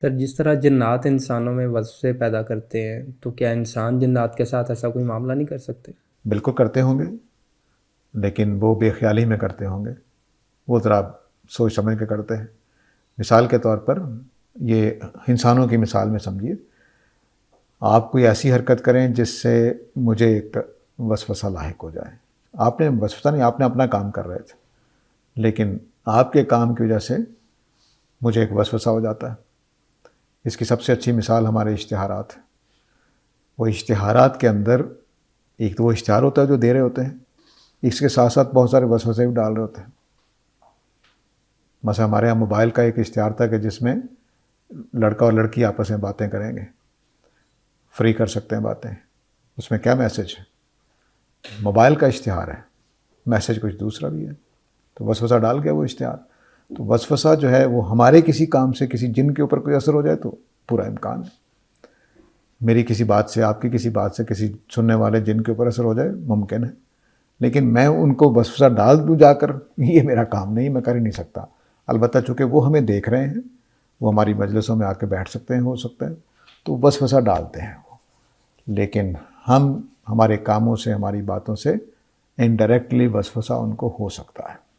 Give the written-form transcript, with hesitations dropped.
سر جس طرح جنات انسانوں میں وسوسے پیدا کرتے ہیں تو کیا انسان جنات کے ساتھ ایسا کوئی معاملہ نہیں کر سکتے؟ بالکل کرتے ہوں گے، لیکن وہ بے خیالی میں کرتے ہوں گے، وہ ذرا سوچ سمجھ کے کرتے ہیں۔ مثال کے طور پر یہ انسانوں کی مثال میں سمجھیے، آپ کوئی ایسی حرکت کریں جس سے مجھے ایک وسوسہ لاحق ہو جائے۔ آپ نے وسوسہ نہیں، آپ نے اپنا کام کر رہے تھے، لیکن آپ کے کام کی وجہ سے مجھے ایک وسوسہ ہو جاتا ہے۔ اس کی سب سے اچھی مثال ہمارے اشتہارات ہیں۔ وہ اشتہارات کے اندر ایک تو وہ اشتہار ہوتا ہے جو دے رہے ہوتے ہیں، اس کے ساتھ ساتھ بہت سارے وسوسے بھی ڈال رہے ہوتے ہیں۔ مثلا ہمارے یہاں موبائل کا ایک اشتہار تھا کہ جس میں لڑکا اور لڑکی آپس میں باتیں کریں گے، فری کر سکتے ہیں باتیں۔ اس میں کیا میسج ہے؟ موبائل کا اشتہار ہے، میسج کچھ دوسرا بھی ہے، تو وسوسہ ڈال گیا وہ اشتہار۔ تو وسوسہ جو ہے وہ ہمارے کسی کام سے کسی جن کے اوپر کوئی اثر ہو جائے تو پورا امکان ہے۔ میری کسی بات سے، آپ کی کسی بات سے کسی سننے والے جن کے اوپر اثر ہو جائے ممکن ہے، لیکن میں ان کو وسوسہ ڈال دوں جا کر، یہ میرا کام نہیں، میں کر ہی نہیں سکتا۔ البتہ چونکہ وہ ہمیں دیکھ رہے ہیں، وہ ہماری مجلسوں میں آ کے بیٹھ سکتے ہیں، ہو سکتا ہے، تو وسوسہ ڈالتے ہیں وہ۔ لیکن ہم ہمارے کاموں سے، ہماری باتوں سے انڈائریکٹلی وسوسہ ان کو ہو سکتا ہے۔